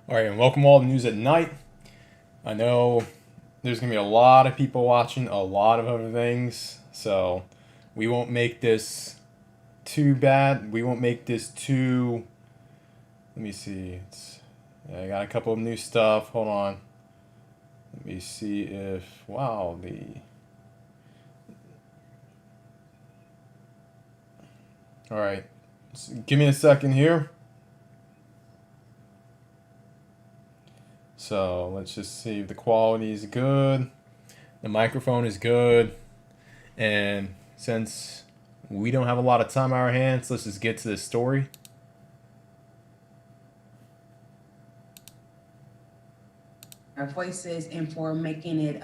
All right, and welcome all to News at Night. I know there's going to be a lot of people watching a lot of other things, so we won't make this too bad. We won't make this too... Let me see. I got a couple of new stuff. Hold on. Let me see if... Wow, All right. Give me a second here. So let's just see if the quality is good. The microphone is good. And since we don't have a lot of time on our hands, let's just get to this story. Our voices and for making it,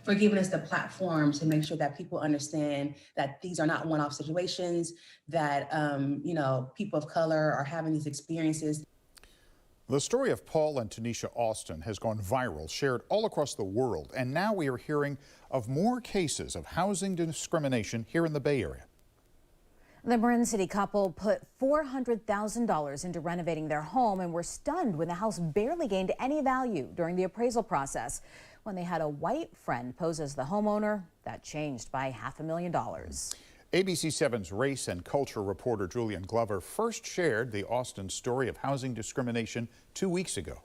for giving us the platform to make sure that people understand that these are not one-off situations, that, people of color are having these experiences. The story of Paul and Tanisha Austin has gone viral, shared all across the world, and now we are hearing of more cases of housing discrimination here in the Bay Area. The Marin City couple put $400,000 into renovating their home and were stunned when the house barely gained any value during the appraisal process. When they had a white friend pose as the homeowner, that changed by $500,000. ABC 7's race and culture reporter Julian Glover first shared the Austin story of housing discrimination 2 weeks ago.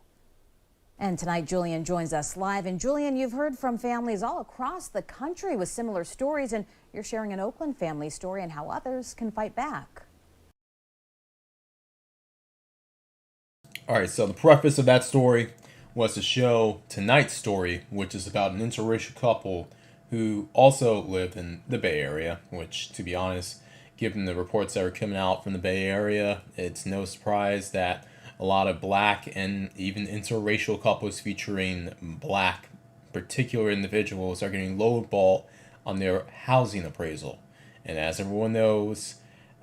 And tonight, Julian joins us live. And Julian, you've heard from families all across the country with similar stories, and you're sharing an Oakland family story and how others can fight back. All right, so the preface of that story was to show tonight's story, which is about an interracial couple who also lived in the Bay Area, which, to be honest, given the reports that are coming out from the Bay Area, it's no surprise that a lot of black and even interracial couples featuring black particular individuals are getting lowballed on their housing appraisal. And as everyone knows,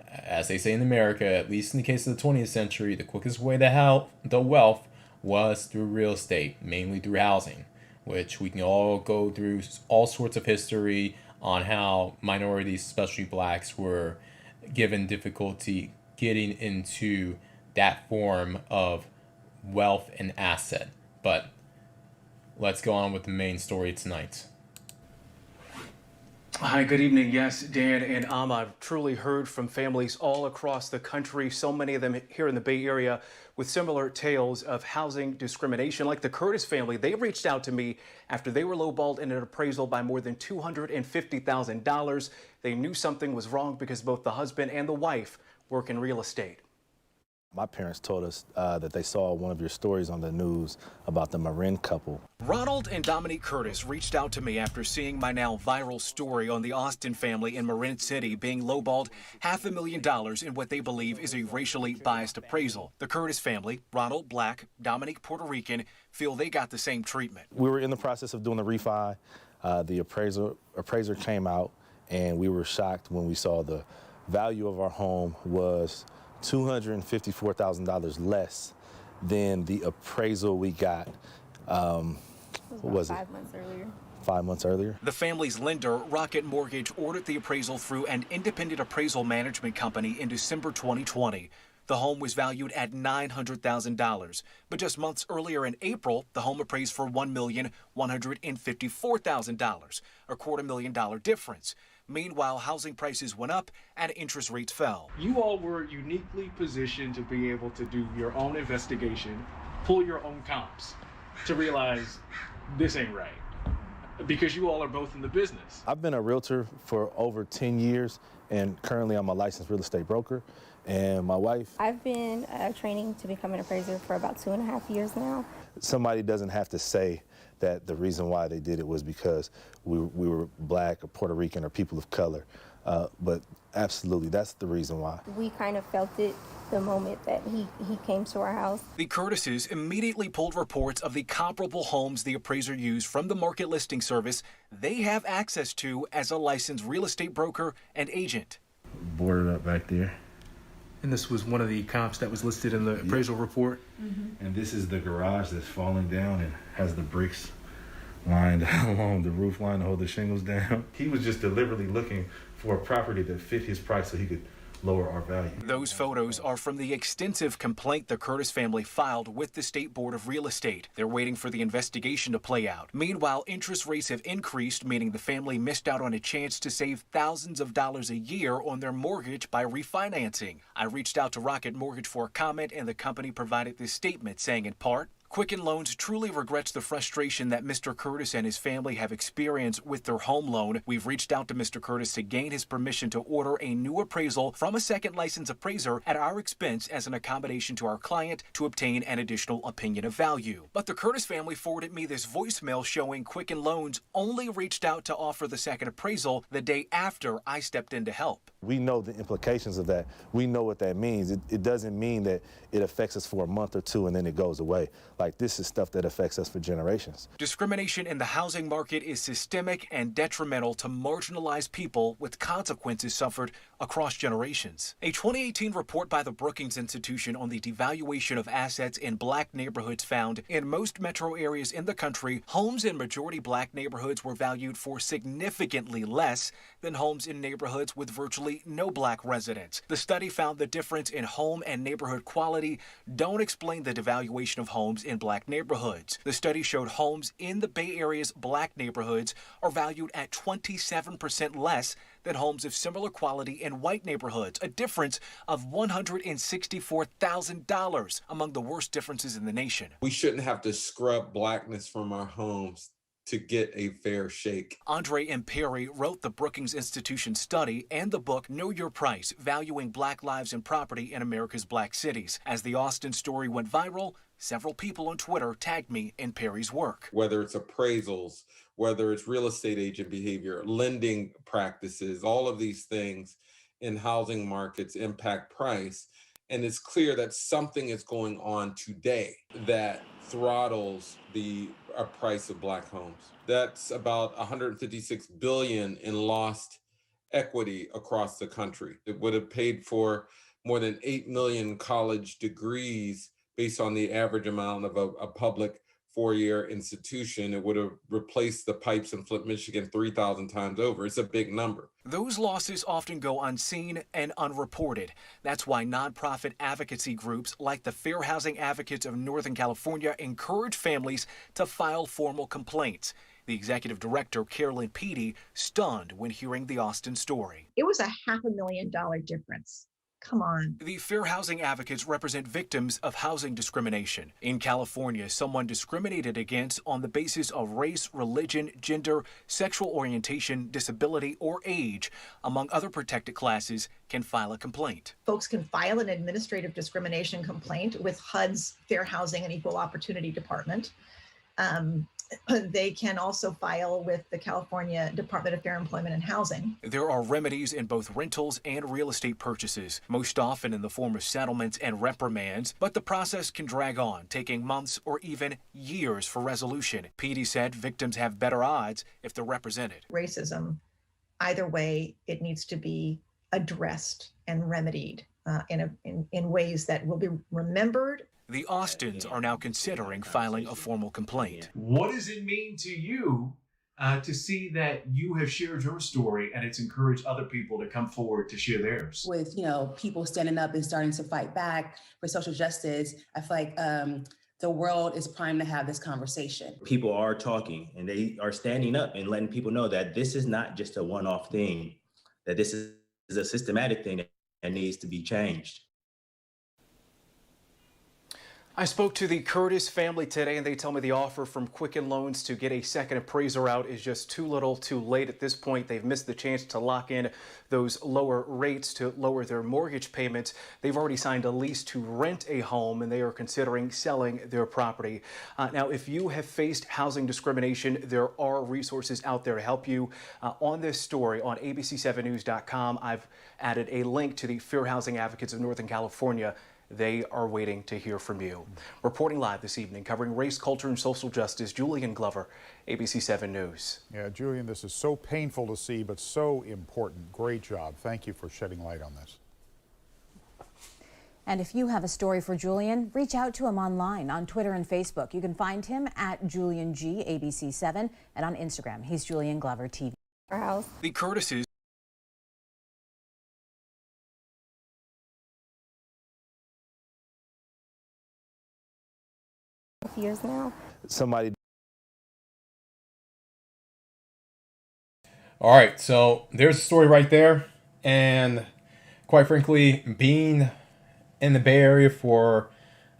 as they say in America, at least in the case of the 20th century, the quickest way to the wealth was through real estate, mainly through housing, which we can all go through all sorts of history on how minorities, especially blacks, were given difficulty getting into that form of wealth and asset. But let's go on with the main story tonight. Hi, good evening. Yes, Dan and Amma, I've truly heard from families all across the country, so many of them here in the Bay Area, with similar tales of housing discrimination. Like the Curtis family, they reached out to me after they were lowballed in an appraisal by more than $250,000. They knew something was wrong because both the husband and the wife work in real estate. My parents told us that they saw one of your stories on the news about the Marin couple. Ronald and Dominique Curtis reached out to me after seeing my now viral story on the Austin family in Marin City being lowballed $500,000 in what they believe is a racially biased appraisal. The Curtis family, Ronald black, Dominique Puerto Rican, feel they got the same treatment. We were in the process of doing the refi. The appraiser came out, and we were shocked when we saw the value of our home was $254,000 less than the appraisal we got. What was it? 5 months earlier. 5 months earlier. The family's lender, Rocket Mortgage, ordered the appraisal through an independent appraisal management company in December 2020. The home was valued at $900,000, but just months earlier in April, the home appraised for $1,154,000, a $250,000 difference. Meanwhile, housing prices went up and interest rates fell. You all were uniquely positioned to be able to do your own investigation, pull your own comps, to realize this ain't right, because you all are both in the business. I've been a realtor for over 10 years, and currently I'm a licensed real estate broker. And my wife, I've been training to become an appraiser for about 2.5 years now. Somebody doesn't have to say that the reason why they did it was because we were black or Puerto Rican or people of color. But absolutely, that's the reason why. We kind of felt it the moment that he came to our house. The Curtises immediately pulled reports of the comparable homes the appraiser used from the market listing service they have access to as a licensed real estate broker and agent. Boarded up back there. And this was one of the comps that was listed in the appraisal report. Mm-hmm. And this is the garage that's falling down and has the bricks lined along the roof line to hold the shingles down. He was just deliberately looking for a property that fit his price so he could lower our value. Those photos are from the extensive complaint the Curtis family filed with the State Board of Real Estate. They're waiting for the investigation to play out. Meanwhile, interest rates have increased, meaning the family missed out on a chance to save thousands of dollars a year on their mortgage by refinancing. I reached out to Rocket Mortgage for a comment, and the company provided this statement saying, in part, Quicken Loans truly regrets the frustration that Mr. Curtis and his family have experienced with their home loan. We've reached out to Mr. Curtis to gain his permission to order a new appraisal from a second licensed appraiser at our expense as an accommodation to our client to obtain an additional opinion of value. But the Curtis family forwarded me this voicemail showing Quicken Loans only reached out to offer the second appraisal the day after I stepped in to help. We know the implications of that. We know what that means. It doesn't mean that it affects us for a month or two and then it goes away. Like, this is stuff that affects us for generations. Discrimination in the housing market is systemic and detrimental to marginalized people, with consequences suffered across generations. A 2018 report by the Brookings Institution on the devaluation of assets in black neighborhoods found in most metro areas in the country, homes in majority black neighborhoods were valued for significantly less than homes in neighborhoods with virtually no black residents. The study found the difference in home and neighborhood quality don't explain the devaluation of homes in black neighborhoods. The study showed homes in the Bay Area's black neighborhoods are valued at 27% less than homes of similar quality in white neighborhoods, a difference of $164,000, among the worst differences in the nation. We shouldn't have to scrub blackness from our homes to get a fair shake. Andre Imperi wrote the Brookings Institution study and the book Know Your Price, Valuing Black Lives and Property in America's Black Cities. As the Austin story went viral, several people on Twitter tagged me in Perry's work. Whether it's appraisals, whether it's real estate agent behavior, lending practices, all of these things in housing markets impact price. And it's clear that something is going on today that throttles the price of black homes. That's about $156 billion in lost equity across the country. It would have paid for more than 8 million college degrees based on the average amount of a public four-year institution. It would have replaced the pipes in Flint, Michigan 3,000 times over. It's a big number. Those losses often go unseen and unreported. That's why nonprofit advocacy groups like the Fair Housing Advocates of Northern California encourage families to file formal complaints. The executive director, Carolyn Peedy, stunned when hearing the Austin story. It was a $500,000 difference. Come on. The Fair Housing Advocates represent victims of housing discrimination. In California, someone discriminated against on the basis of race, religion, gender, sexual orientation, disability, or age, among other protected classes, can file a complaint. Folks can file an administrative discrimination complaint with HUD's Fair Housing and Equal Opportunity Department. They can also file with the California Department of Fair Employment and Housing. There are remedies in both rentals and real estate purchases, most often in the form of settlements and reprimands, but the process can drag on, taking months or even years for resolution. Peedy said victims have better odds if they're represented. Racism, either way, it needs to be addressed and remedied in ways that will be remembered. The Austins are now considering filing a formal complaint. What does it mean to you to see that you have shared your story and it's encouraged other people to come forward to share theirs? With, people standing up and starting to fight back for social justice, I feel like the world is primed to have this conversation. People are talking and they are standing up and letting people know that this is not just a one-off thing, that this is a systematic thing that needs to be changed. I spoke to the Curtis family today, and they tell me the offer from Quicken Loans to get a second appraiser out is just too little too late at this point. They've missed the chance to lock in those lower rates to lower their mortgage payments. They've already signed a lease to rent a home, and they are considering selling their property. Now, if you have faced housing discrimination, there are resources out there to help you. On this story on abc7news.com, I've added a link to the Fair Housing Advocates of Northern California. They are waiting to hear from you. Reporting live this evening, covering race, culture, and social justice, Julian Glover, ABC 7 News. Yeah, Julian, this is so painful to see, but so important. Great job. Thank you for shedding light on this. And if you have a story for Julian, reach out to him online on Twitter and Facebook. You can find him at Julian G, ABC 7, and on Instagram, he's Julian Glover TV. The Curtises years now. Somebody. All right, so there's a story right there. And quite frankly, being in the Bay Area for,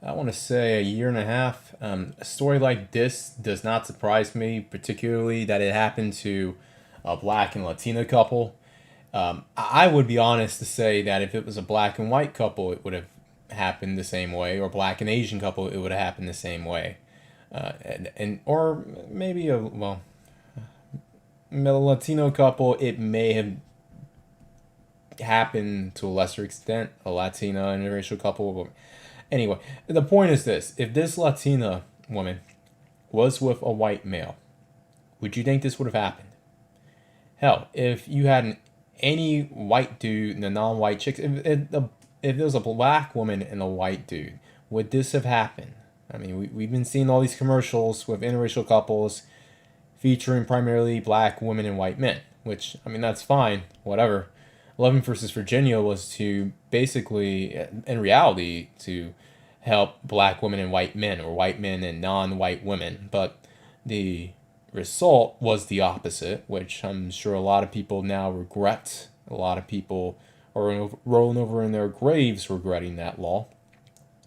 I want to say, a year and a half, a story like this does not surprise me, particularly that it happened to a Black and Latina couple. I would be honest to say that if it was a Black and white couple, it would have happened the same way, or Black and Asian couple, it would have happened the same way. And or maybe a Latino couple, it may have happened to a lesser extent, a Latina interracial couple. But anyway, the point is this: if this Latina woman was with a white male, would you think this would have happened? Hell, if you had any white dude and a non-white chick, if there was a Black woman and a white dude, would this have happened? I mean, we've been seeing all these commercials with interracial couples featuring primarily Black women and white men, which, I mean, that's fine, whatever. 11 versus Virginia was to basically, in reality, to help Black women and white men, or white men and non-white women. But the result was the opposite, which I'm sure a lot of people now regret. A lot of people are rolling over in their graves regretting that law.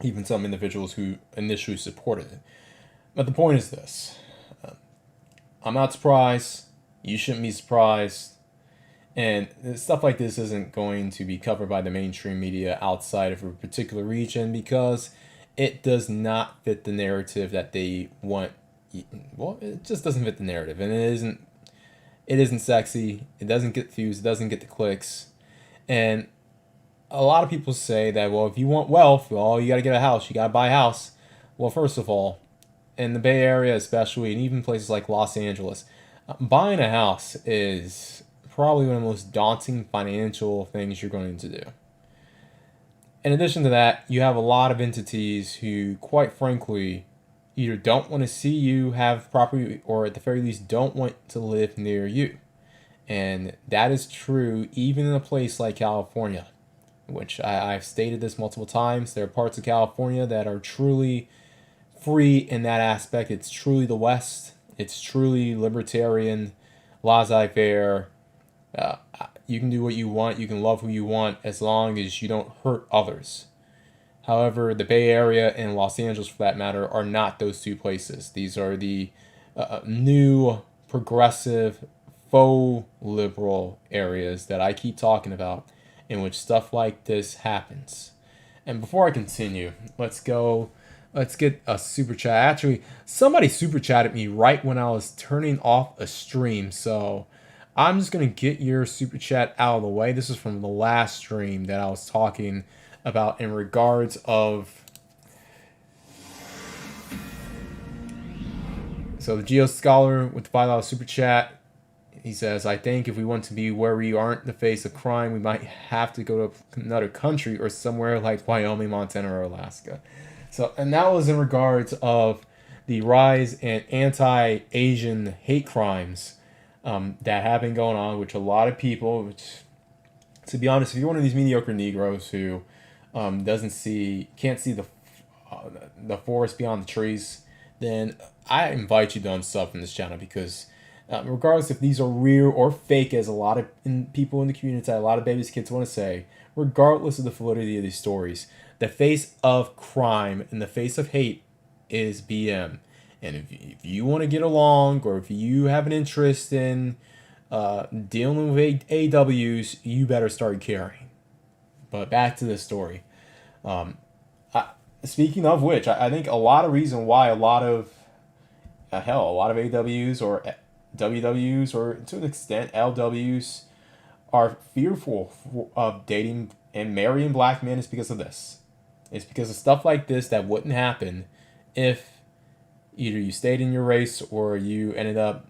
Even some individuals who initially supported it. But the point is this. I'm not surprised. You shouldn't be surprised. And stuff like this isn't going to be covered by the mainstream media outside of a particular region because it does not fit the narrative that they want. Well, it just doesn't fit the narrative. And it isn't sexy. It doesn't get views. It doesn't get the clicks. And a lot of people say that, well, if you want wealth, well, you got to get a house. You got to buy a house. Well, first of all, in the Bay Area especially, and even places like Los Angeles, buying a house is probably one of the most daunting financial things you're going to do. In addition to that, you have a lot of entities who, quite frankly, either don't want to see you have property or at the very least don't want to live near you. And that is true even in a place like California, which I've stated this multiple times. There are parts of California that are truly free in that aspect. It's truly the West. It's truly libertarian, laissez-faire. You can do what you want. You can love who you want as long as you don't hurt others. However, the Bay Area and Los Angeles, for that matter, are not those two places. These are the new, progressive, faux liberal areas that I keep talking about in which stuff like this happens. And before I continue, let's get a super chat. Actually, somebody super chatted me right when I was turning off a stream, so I'm just going to get your super chat out of the way. This is from the last stream that I was talking about in regards of... So the Geo Scholar with the $5 super chat, he says, I think if we want to be where we aren't the face of crime, we might have to go to another country or somewhere like Wyoming, Montana, or Alaska. So, and that was in regards of the rise in anti-Asian hate crimes that have been going on, which a lot of people, which, to be honest, if you're one of these mediocre Negroes who can't see the forest beyond the trees, then I invite you to unsub from this channel because regardless if these are real or fake, as a lot of people in the community, a lot of babies, kids want to say, regardless of the validity of these stories, the face of crime and the face of hate is BM. And if you want to get along, or if you have an interest in dealing with AWs, you better start caring. But back to this story. Speaking of which, I think a lot of reason why a lot of AWs or WWs, or to an extent LWs, are fearful of dating and marrying Black men is because of this. It's because of stuff like this that wouldn't happen if either you stayed in your race or you ended up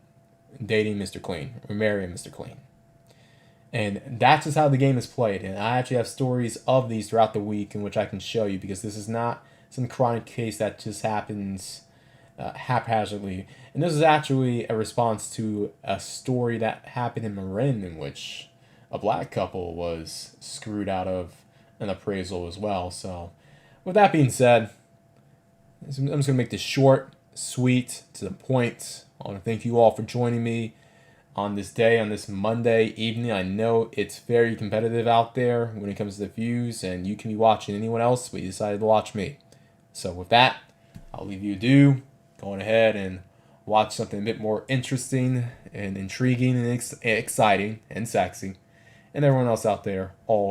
dating Mr. Clean or marrying Mr. Clean. And that's just how the game is played. And I actually have stories of these throughout the week in which I can show you, because this is not some chronic case that just happens haphazardly. And this is actually a response to a story that happened in Marin, in which a Black couple was screwed out of an appraisal as well. So with that being said, I'm just going to make this short, sweet, to the point. I want to thank you all for joining me on this day, on this Monday evening. I know it's very competitive out there when it comes to the views, and you can be watching anyone else, but you decided to watch me. So with that, I'll leave you to going ahead and watch something a bit more interesting and intriguing and exciting and sexy. And everyone else out there, always